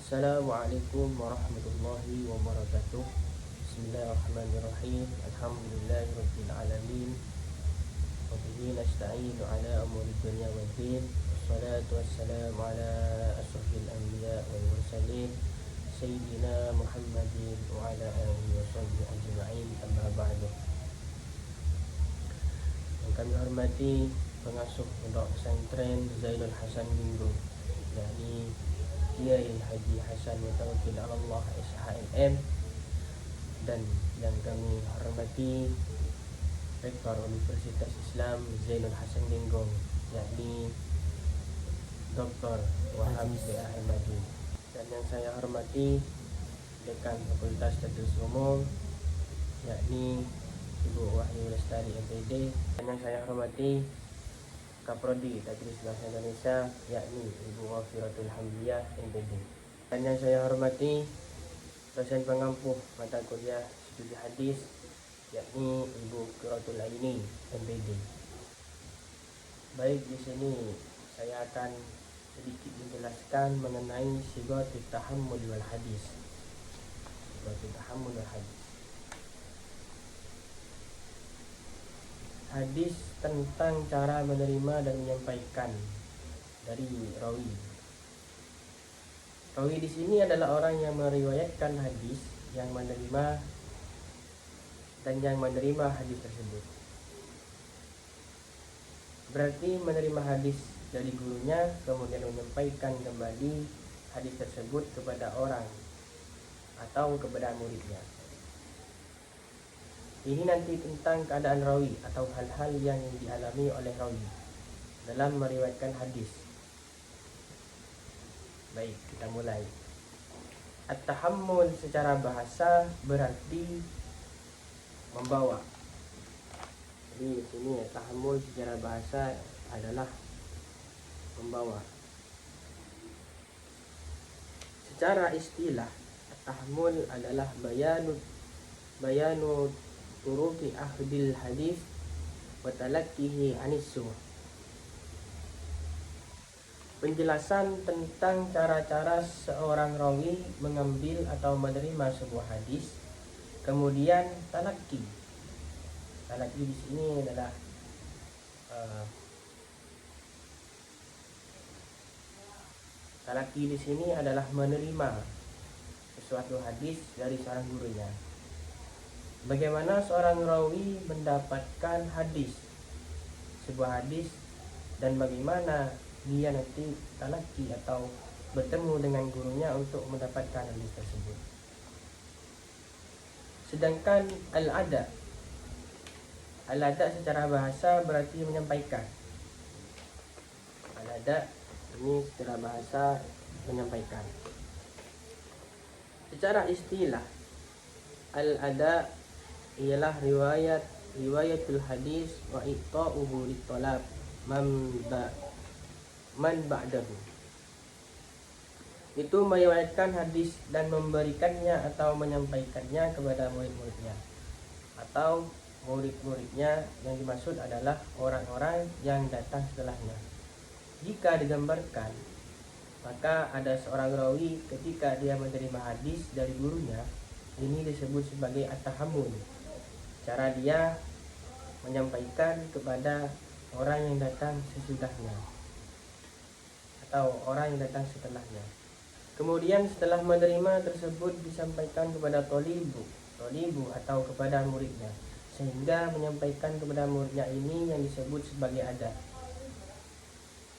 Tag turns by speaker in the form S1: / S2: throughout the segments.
S1: Assalamualaikum warahmatullahi wabarakatuh. Bismillahirrahmanirrahim. Alhamdulillahirabbil alamin. Wa bihi nasta'inu ala umuri dunya waddin. Wassalatu wassalamu ala asyrofil anbiya wal mursalin sayyidina Muhammadin wa ala alihi washabbihi ajma'in. Amma ba'du. Yang kami hormati pengasuh Pondok Pesantren Zainul Hasan Minggu, yakni Kiai Haji Hasan Mutawakkil Allah SHMM, dan yang kami hormati Rektor Universitas Islam Zainul Hasan Linggong, yakni Dr. Wahab B. Ahmadi, dan yang saya hormati Dekan Fakultas Status Umum, yakni Ibu Wahyu Lestari MPD, dan yang saya hormati Kaprodi Tadris Bahasa Indonesia, yakni Ibu Wafiratul Hamdiyah MPD, dan yang saya hormati dosen pengampu mata kuliah studi hadis, yakni Ibu Qiratul Aini MPD. Baik, di sini saya akan sedikit menjelaskan mengenai sighatul tahammul wal hadis. Sighatul tahammul wal hadis. Hadis tentang cara menerima dan menyampaikan dari rawi. Rawi di sini adalah orang yang meriwayatkan hadis, yang menerima dan yang menerima hadis tersebut. Berarti menerima hadis dari gurunya, kemudian menyampaikan kembali hadis tersebut kepada orang atau kepada muridnya. Ini nanti tentang keadaan rawi atau hal-hal yang dialami oleh rawi dalam meriwayatkan hadis. Baik, kita mulai. At-tahammul secara bahasa berarti membawa. Jadi di sini tahammul secara bahasa adalah membawa. Secara istilah, at-tahammul adalah bayanu turuqi akhdil hadis wa talaqqihi anis sunnah. Penjelasan tentang cara-cara seorang rawi mengambil atau menerima sebuah hadis, kemudian talaqi. Talaqi di sini adalah talaqi di sini adalah menerima sesuatu hadis dari seorang gurunya. Bagaimana seorang rawi mendapatkan hadis, sebuah hadis, dan bagaimana dia nanti talaqi atau bertemu dengan gurunya untuk mendapatkan hadis tersebut. Sedangkan al-ada secara bahasa berarti menyampaikan. Al-ada ini secara bahasa menyampaikan. Secara istilah, al-ada ialah riwayatul hadis wa itta'uhu littalab man ba'dahu. Itu meriwayatkan hadis dan memberikannya atau menyampaikannya kepada murid-muridnya, atau murid-muridnya yang dimaksud adalah orang-orang yang datang setelahnya. Jika digambarkan, maka ada seorang rawi ketika dia menerima hadis dari gurunya, ini disebut sebagai at-tahammul. Cara dia menyampaikan kepada orang yang datang sesudahnya atau orang yang datang setelahnya. Kemudian setelah menerima tersebut disampaikan kepada tolibu atau kepada muridnya, sehingga menyampaikan kepada muridnya ini yang disebut sebagai ada.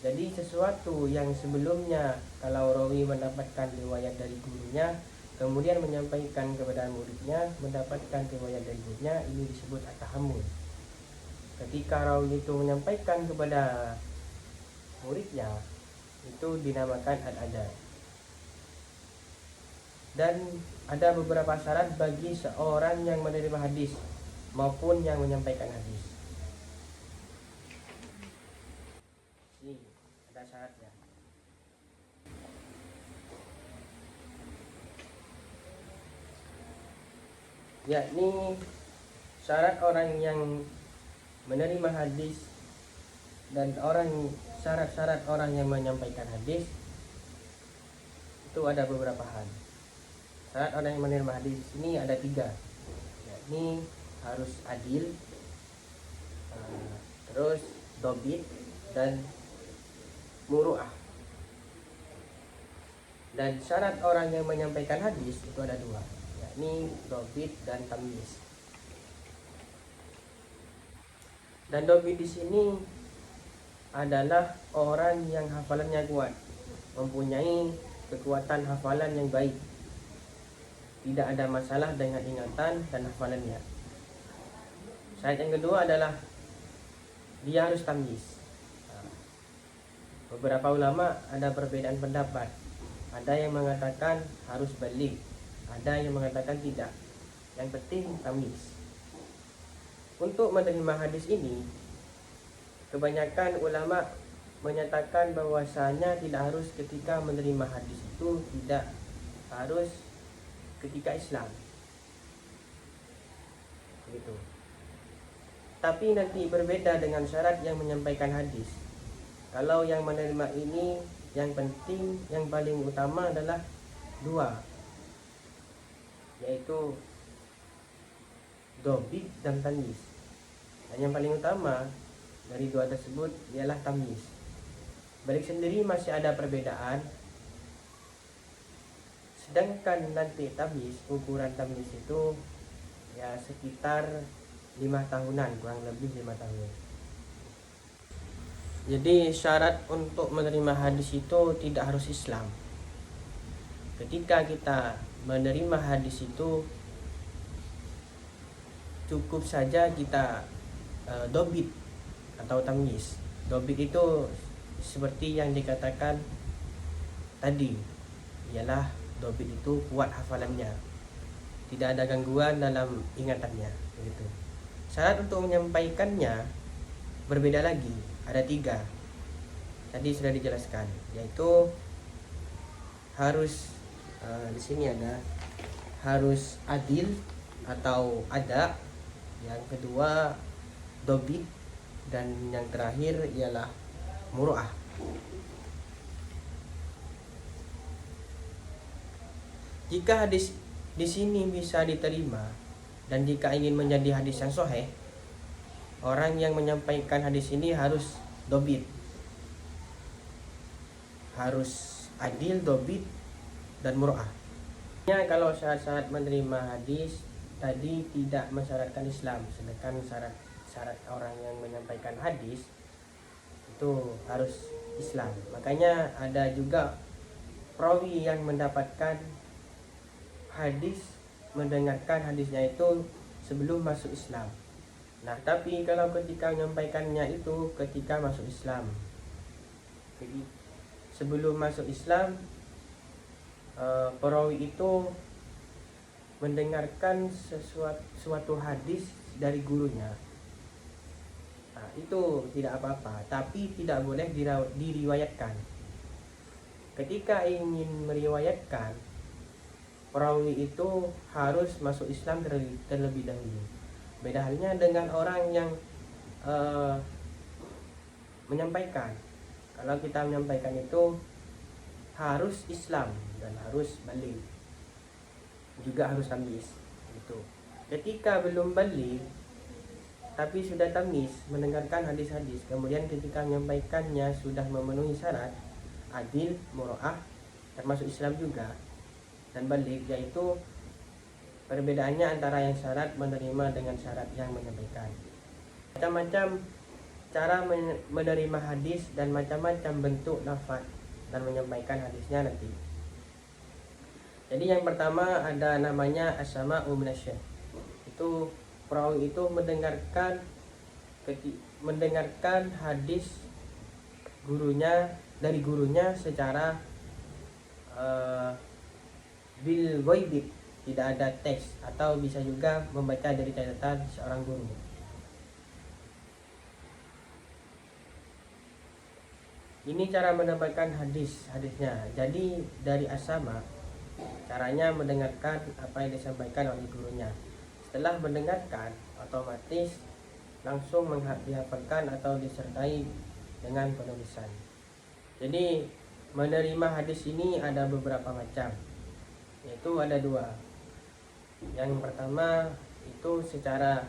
S1: Jadi sesuatu yang sebelumnya kalau rawi mendapatkan riwayat dari gurunya, kemudian menyampaikan kepada muridnya, mendapatkan riwayat dari gurunya, ini disebut at-tahammul. Ketika rawi itu menyampaikan kepada muridnya, itu dinamakan al-ada. Dan ada beberapa syarat bagi seorang yang menerima hadis maupun yang menyampaikan hadis. Ini ada syaratnya. Yakni syarat orang yang menerima hadis dan syarat-syarat orang yang menyampaikan hadis itu ada beberapa hal. Syarat orang yang menerima hadis ini ada 3, yakni harus adil, terus dobit dan muru'ah. Dan syarat orang yang menyampaikan hadis itu ada 2, yakni dobit dan tamyiz. Dan dobit di sini adalah orang yang hafalannya kuat, mempunyai kekuatan hafalan yang baik, tidak ada masalah dengan ingatan dan hafalannya. Syarat yang kedua adalah dia harus tamyiz. Beberapa ulama ada perbedaan pendapat. Ada yang mengatakan harus balik, ada yang mengatakan tidak. Yang penting tamyiz. Untuk menerima hadis ini, kebanyakan ulama menyatakan bahwasanya tidak harus ketika menerima hadis itu, tidak harus ketika Islam. Begitu. Tapi nanti berbeda dengan syarat yang menyampaikan hadis. Kalau yang menerima ini, yang penting, yang paling utama adalah 2, yaitu dobit dan tamyiz. Dan yang paling utama dari 2 tersebut ialah tamyiz. Balik sendiri masih ada perbedaan. Sedangkan nanti tamyiz, ukuran tamyiz itu ya sekitar 5 tahunan, kurang lebih 5 tahun. Jadi syarat untuk menerima hadis itu tidak harus Islam. Ketika kita menerima hadis itu cukup saja kita dobit atau tamyiz. Dobit itu seperti yang dikatakan tadi, ialah dobit itu kuat hafalannya, tidak ada gangguan dalam ingatannya, begitu. Syarat untuk menyampaikannya berbeda lagi, ada 3. Tadi sudah dijelaskan, yaitu harus di sini ada harus adil atau ada, yang kedua dobit, dan yang terakhir ialah muru'ah. Jika hadis di sini bisa diterima dan jika ingin menjadi hadis yang sahih, orang yang menyampaikan hadis ini harus dobit, harus adil, dobit, dan muru'ah. Kalau syarat-syarat menerima hadis tadi tidak mensyaratkan Islam, sedangkan syarat orang yang menyampaikan hadis itu harus Islam. Makanya ada juga perawi yang mendapatkan hadis, mendengarkan hadisnya itu sebelum masuk Islam. Nah, tapi kalau ketika menyampaikannya itu ketika masuk Islam, jadi sebelum masuk Islam, perawi itu mendengarkan suatu hadis dari gurunya. Nah, itu tidak apa-apa, tapi tidak boleh diriwayatkan. Ketika ingin meriwayatkan, perawi itu harus masuk Islam terlebih dahulu. Beda halnya dengan orang yang menyampaikan. Kalau kita menyampaikan itu harus Islam dan harus balik, juga harus tamyiz. Gitu. Ketika belum balik tapi sudah tamyiz, mendengarkan hadis-hadis, kemudian ketika menyampaikannya sudah memenuhi syarat adil, muru'ah, termasuk Islam juga, dan balik, yaitu perbedaannya antara yang syarat menerima dengan syarat yang menyampaikan. Macam-macam cara menerima hadis dan macam-macam bentuk lafaz dan menyampaikan hadisnya nanti. Jadi yang pertama ada namanya as-sama'u minasyekh. Itu perawi itu mendengarkan hadis dari gurunya secara bil ghaibib, tidak ada teks, atau bisa juga membaca dari catatan seorang guru. Ini cara mendapatkan hadisnya. Jadi dari as-sama, caranya mendengarkan apa yang disampaikan oleh gurunya. Setelah mendengarkan, otomatis langsung dihafalkan atau disertai dengan penulisan. Jadi menerima hadis ini ada beberapa macam, yaitu ada dua. Yang pertama itu secara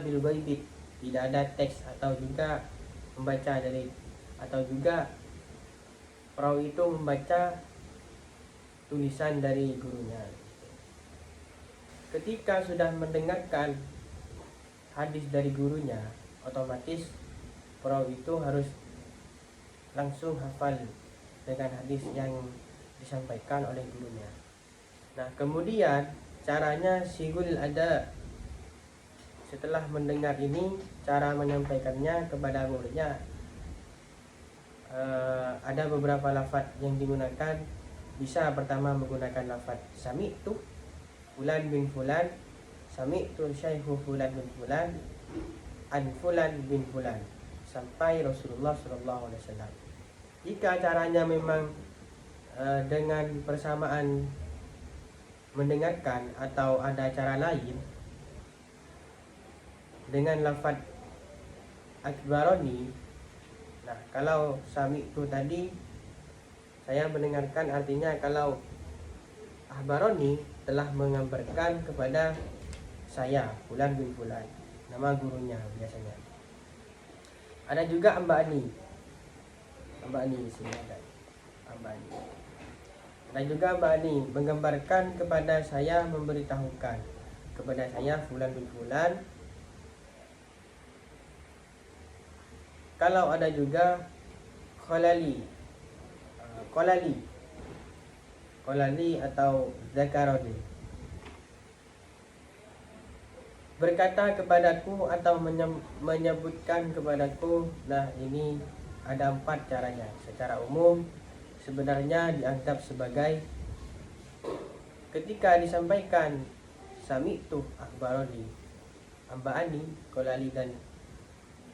S1: bil ghaibit, tidak ada teks, atau juga membaca dari, atau juga perawi itu membaca tulisan dari gurunya. Ketika sudah mendengarkan hadis dari gurunya, otomatis perawi itu harus langsung hafal dengan hadis yang disampaikan oleh gurunya. Nah, kemudian caranya sigul ada. Setelah mendengar ini, cara menyampaikannya kepada muridnya ada beberapa lafaz yang digunakan. Bisa pertama menggunakan lafaz sami'tu fulan bin fulan, sami'tu syaihu fulan bin fulan, an fulan bin fulan, sampai Rasulullah SAW. Jika caranya memang dengan persamaan mendengarkan, atau ada cara lain dengan lafaz akbaroni. Nah, kalau sami itu tadi saya mendengarkan, artinya kalau ahbaroni telah mengabarkan kepada saya fulan bin fulan, nama gurunya biasanya. Ada juga ambani di sini ada ambani. Ada juga ambani menggambarkan kepada saya, memberitahukan kepada saya fulan bin fulan. Kalau ada juga kolali atau zakaroni, berkata kepadaku atau menyebutkan kepadaku. Nah, ini ada 4 caranya. Secara umum sebenarnya dianggap sebagai, ketika disampaikan sami'tu akhbaroni, amba'ani, kolali, dan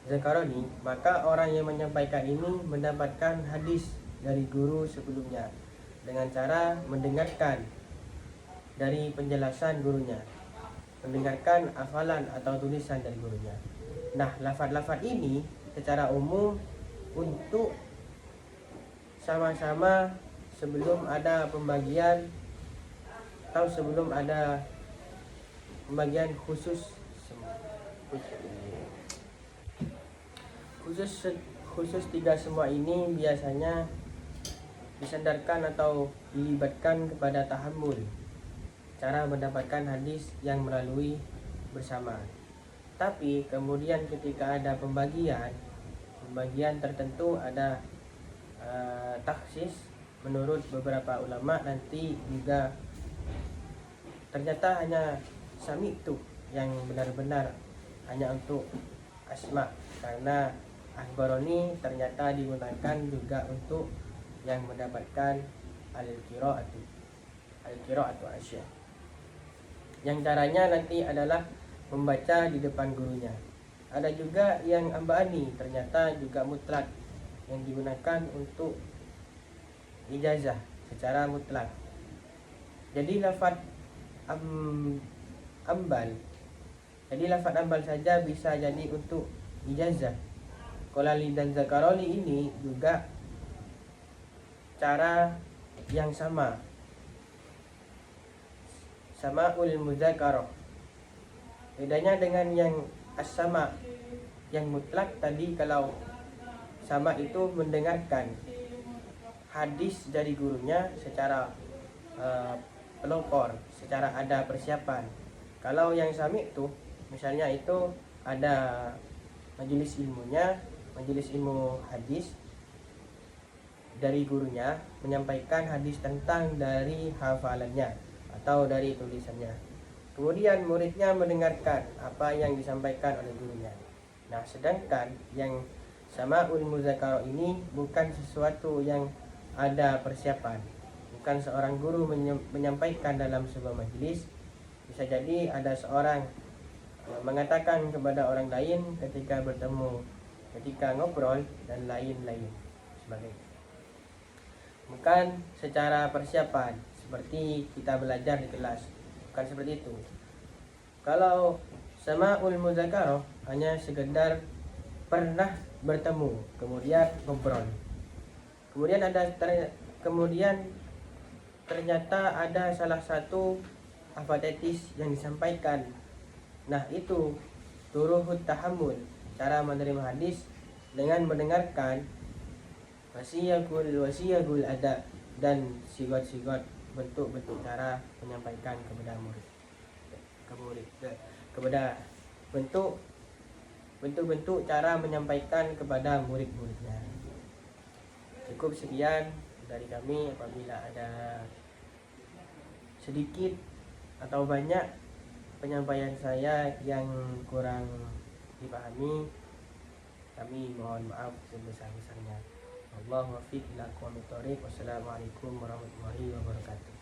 S1: zakaroni, maka orang yang menyampaikan ini mendapatkan hadis dari guru sebelumnya dengan cara mendengarkan dari penjelasan gurunya, mendengarkan hafalan atau tulisan dari gurunya. Nah, lafaz-lafaz ini secara umum untuk sama-sama sebelum ada pembagian, atau sebelum ada pembagian khusus tiga semua ini biasanya disandarkan atau dilibatkan kepada tahammul, cara mendapatkan hadis yang melalui bersama. Tapi kemudian ketika ada pembagian tertentu, ada taksis menurut beberapa ulama, nanti juga ternyata hanya sami itu yang benar-benar hanya untuk asma, karena akhbaroni ternyata digunakan juga untuk yang mendapatkan al-qiraatu asya, yang caranya nanti adalah membaca di depan gurunya. Ada juga yang ambani, ternyata juga mutlak, yang digunakan untuk ijazah secara mutlak. Jadi lafaz ambal saja bisa jadi untuk ijazah. Kolali dan zakaroli ini juga cara yang sama ul muzakarah. Bedanya dengan yang as-sama yang mutlak tadi, kalau sama itu mendengarkan hadis dari gurunya secara pelopor, secara ada persiapan. Kalau yang sami itu misalnya itu ada majelis ilmu hadis dari gurunya, menyampaikan hadis tentang dari hafalannya atau dari tulisannya. Kemudian muridnya mendengarkan apa yang disampaikan oleh gurunya. Nah, sedangkan yang samaul muzakarah ini bukan sesuatu yang ada persiapan. Bukan seorang guru menyampaikan dalam sebuah majelis. Bisa jadi ada seorang mengatakan kepada orang lain ketika bertemu, ketika ngobrol, dan lain-lain sebagainya. Bukan secara persiapan seperti kita belajar di kelas, bukan seperti itu. Kalau samaul muzakarah hanya sekedar pernah bertemu, kemudian ngobrol. Kemudian ternyata ada salah satu afatetis yang disampaikan. Nah, itu turuhut tahammul, cara menerima hadis dengan mendengarkan wasiyagul ada dan sigot-sigot, bentuk-bentuk cara menyampaikan kepada bentuk-bentuk cara menyampaikan kepada murid-muridnya. Cukup sekian dari kami. Apabila ada sedikit atau banyak penyampaian saya yang kurang dipahami, kami mohon maaf sebesar-besarnya. Allahu muwaffiq ila aqwamit thoriq. Wassalamualaikum warahmatullahi wabarakatuh.